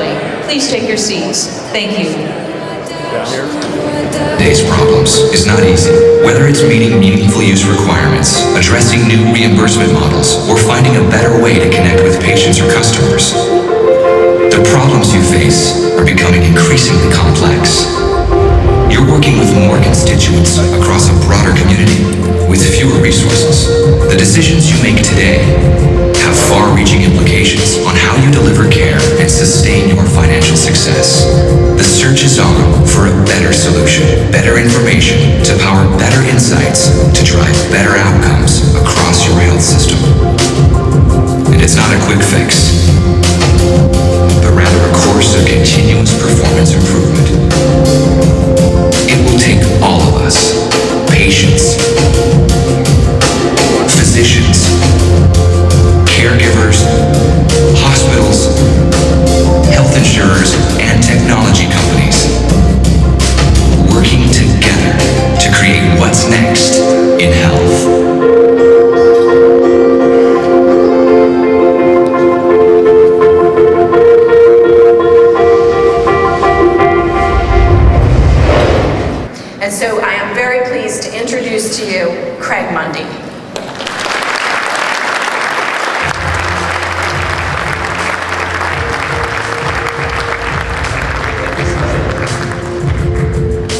shortly. Please take your seats. Thank you. Today's problems is not easy. Whether it's meeting meaningful use requirements, addressing new reimbursement models, or finding a better way to connect with patients or customers, the problems you face are becoming increasingly complex. You're working with more constituents across a broader community with fewer resources. The decisions you make today have far-reaching implications on how you deliver care and sustain your financial success. The search is on for a better solution, better information to power better insights to drive better outcomes across your health system. And it's not a quick fix, but rather a course of continuous performance improvement. It will take all of us, patients, physicians, caregivers, hospitals, health insurers, and technology companies, working together to create what's next in health. And so I am very pleased to introduce to you Graig Mundie.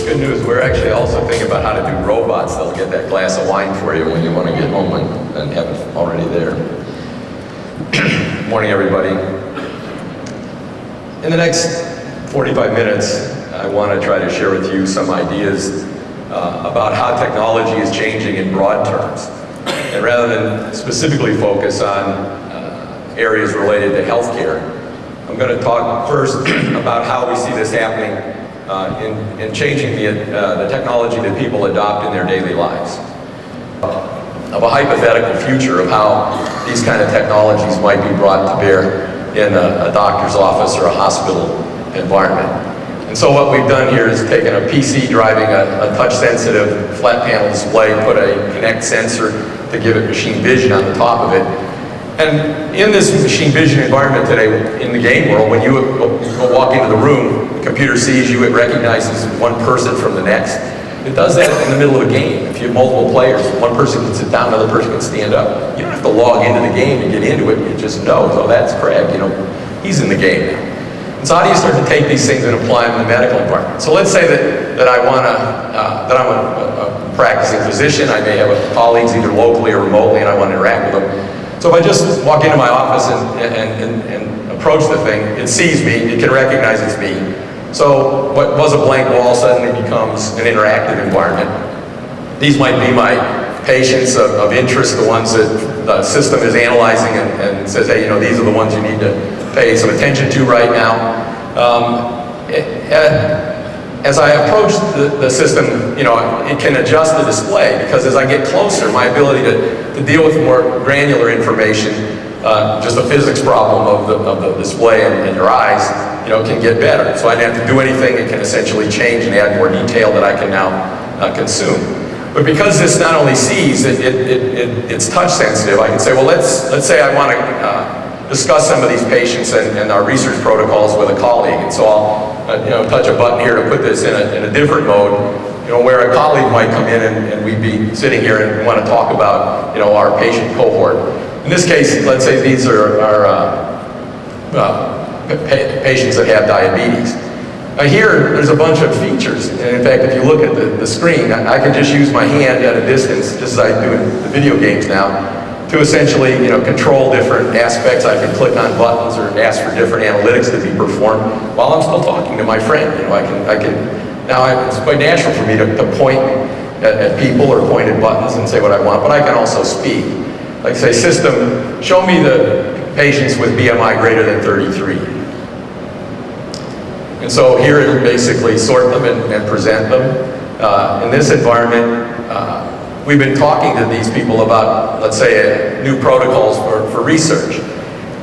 Good news, we're actually also thinking about how to do robots that'll get that glass of wine for you when you want to get home and have it already there. Morning, everybody. In the next 45 minutes, I want to try to share with you some ideas about how technology is changing in broad terms. And rather than specifically focus on areas related to healthcare, I'm going to talk first about how we see this happening in changing the technology that people adopt in their daily lives. Of a hypothetical future of how these kind of technologies might be brought to bear in a doctor's office or a hospital environment. And so what we've done here is taken a PC driving a touch-sensitive flat panel display, put a Kinect sensor to give it machine vision on the top of it. And in this machine vision environment today, in the game world, when you go walk into the room, the computer sees you, it recognizes one person from the next. It does that in the middle of a game. If you have multiple players, one person can sit down, another person can stand up. You don't have to log into the game and get into it. It just knows, oh, that's Graig, he's in the game now. And so how do you start to take these things and apply them in the medical environment? So let's say that I'm a practicing physician. I may have colleagues either locally or remotely, and I want to interact with them. So if I just walk into my office and approach the thing, it sees me, it can recognize it's me. So what was a blank wall suddenly becomes an interactive environment. These might be my patients of interest, the ones that the system is analyzing and says, hey, these are the ones you need to pay some attention to right now. As I approach the system, it can adjust the display, because as I get closer, my ability to deal with more granular information, just a physics problem of the display and your eyes, can get better. So I don't have to do anything. It can essentially change and add more detail that I can now consume. But because this not only sees, it's touch sensitive, I can say, well, let's say I want to discuss some of these patients and our research protocols with a colleague. And so I'll touch a button here to put this in a different mode, where a colleague might come in and we'd be sitting here and want to talk about, our patient cohort. In this case, let's say these are patients that have diabetes. Here, there's a bunch of features. And in fact, if you look at the screen, I can just use my hand at a distance, just as I do in the video games now, to essentially, control different aspects. I can click on buttons or ask for different analytics to be performed while I'm still talking to my friend. It's quite natural for me to point at people or point at buttons and say what I want, but I can also speak. Like say, system, show me the patients with BMI greater than 33. And so here it'll basically sort them and present them. In this environment, we've been talking to these people about, let's say, new protocols for research.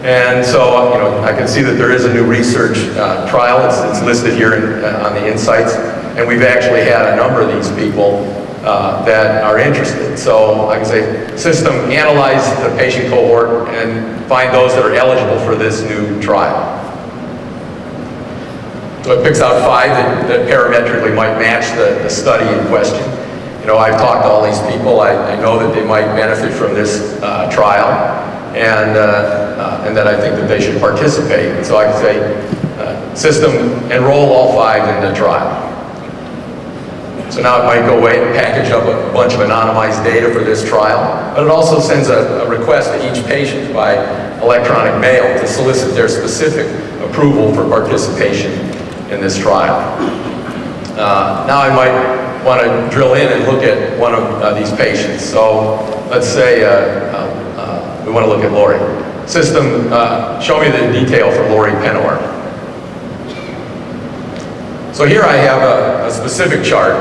And so, I can see that there is a new research trial. It's listed here on the insights. And we've actually had a number of these people that are interested. So I can say, system, analyze the patient cohort and find those that are eligible for this new trial. So it picks out 5 that parametrically might match the study in question. You know, I've talked to all these people. I know that they might benefit from this trial, and that I think that they should participate. And so I can say, system, enroll all 5 in the trial. So now it might go away and package up a bunch of anonymized data for this trial, but it also sends a request to each patient by electronic mail to solicit their specific approval for participation in this trial. Now I might want to drill in and look at one of these patients. So let's say we want to look at Lori. System, show me the detail for Lori Penor. So here I have a specific chart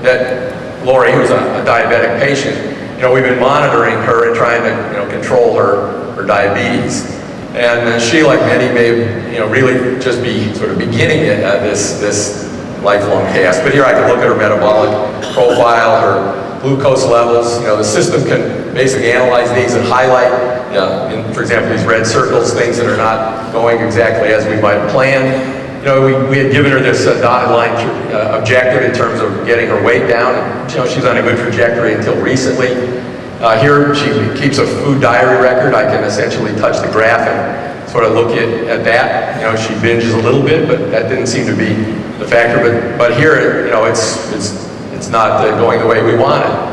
that Lori, who's a diabetic patient, you know, we've been monitoring her and trying to, control her diabetes. And she, like many, may, really just be sort of beginning this lifelong task. But here I can look at her metabolic profile, her glucose levels. You know, the system can basically analyze these and highlight, for example, these red circles, things that are not going exactly as we might have planned. You know, we had given her this dotted line objective in terms of getting her weight down. And, she's on a good trajectory until recently. Here she keeps a food diary record. I can essentially touch the graph and sort of look at that. You know, she binges a little bit, but that didn't seem to be the factor. But here, it's not going the way we wanted.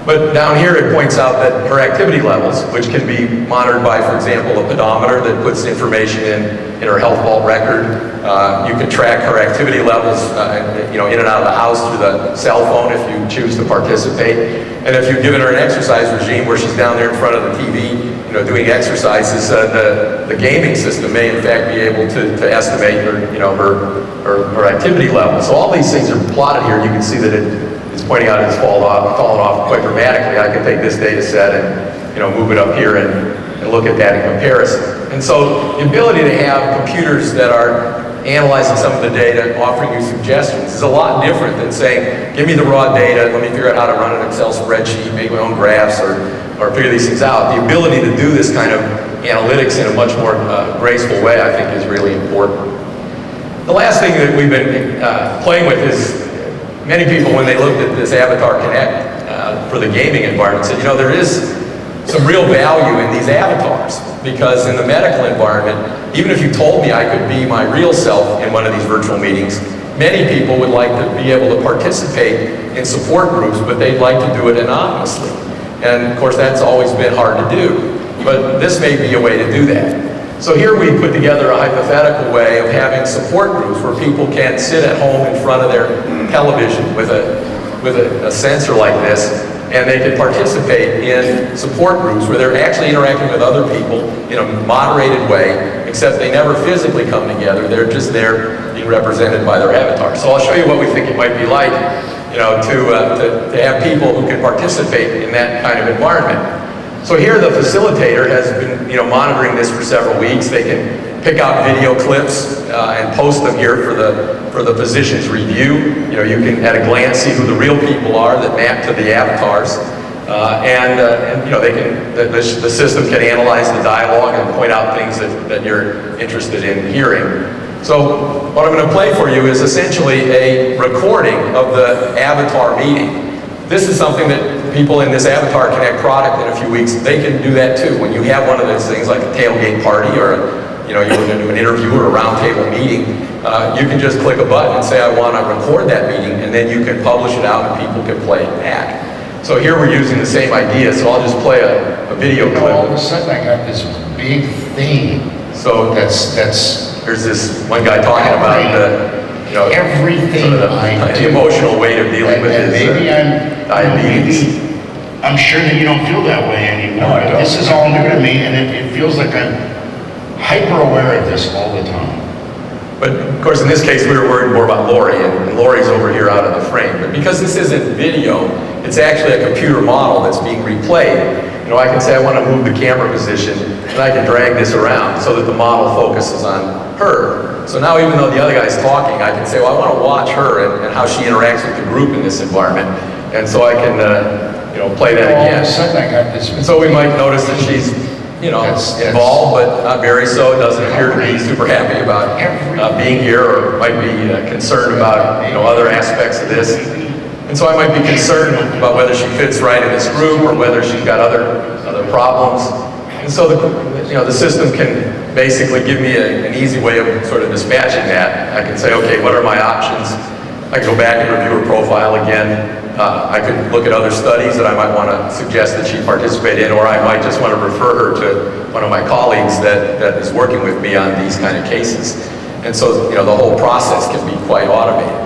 But down here it points out that her activity levels, which can be monitored by, for example, a pedometer that puts information in her health vault record. You can track her activity levels, in and out of the house through the cell phone if you choose to participate. And if you've given her an exercise regime where she's down there in front of the TV, doing exercises, the gaming system may in fact be able to estimate her activity level. So all these things are plotted here. You can see that it's pointing out it's fallen off quite dramatically. I can take this data set and move it up here and look at that in comparison. And so the ability to have computers that are analyzing some of the data, offering you suggestions, is a lot different than saying, give me the raw data, let me figure out how to run an Excel spreadsheet, make my own graphs, or figure these things out. The ability to do this kind of analytics in a much more graceful way, I think, is really important. The last thing that we've been playing with is, many people, when they looked at this Avatar Kinect for the gaming environment, said, there is some real value in these avatars, because in the medical environment, even if you told me I could be my real self in one of these virtual meetings, many people would like to be able to participate in support groups, but they'd like to do it anonymously. And of course, that's always been hard to do, but this may be a way to do that. So here we put together a hypothetical way of having support groups where people can sit at home in front of their television with a sensor like this, and they can participate in support groups where they're actually interacting with other people in a moderated way, except they never physically come together. They're just there being represented by their avatar. So I'll show you what we think it might be like, to have people who can participate in that kind of environment. So here the facilitator has been, monitoring this for several weeks. They can pick out video clips and post them here for the physician's review. You can at a glance see who the real people are that map to the avatars, the system can analyze the dialogue and point out things that you're interested in hearing. So what I'm going to play for you is essentially a recording of the avatar meeting. This is something that people in this Avatar Kinect product in a few weeks, they can do that too. When you have one of those things like a tailgate party or you're going to do an interview or a roundtable meeting, you can just click a button and say, I want to record that meeting, and then you can publish it out and people can play it back. So here we're using the same idea, so I'll just play a video clip. All of a sudden I got this big theme. So that's there's this one guy talking about everything sort of the emotional weight of dealing with his diabetes. I'm sure that you don't feel that way anymore. No, I don't. This is all new to me, and it feels like I'm hyper aware of this all the time. But of course, in this case, we were worried more about Lori, and Lori's over here out of the frame. But because this isn't video, it's actually a computer model that's being replayed. I can say I want to move the camera position, and I can drag this around so that the model focuses on her. So now, even though the other guy's talking, I can say, well, I want to watch her and how she interacts with the group in this environment. And so I can, play that again. All of a sudden I got this. And so we might notice that she's you know, That's- involved, but not very so. Doesn't appear to be super happy about being here, or might be concerned about, you know, other aspects of this. And so I might be concerned about whether she fits right in this group, or whether she's got other problems. And so the system can basically give me an easy way of sort of dispatching that. I can say, okay, what are my options? I can go back and review her profile again. I could look at other studies that I might want to suggest that she participate in, or I might just want to refer her to one of my colleagues that is working with me on these kind of cases. And so, you know, the whole process can be quite automated.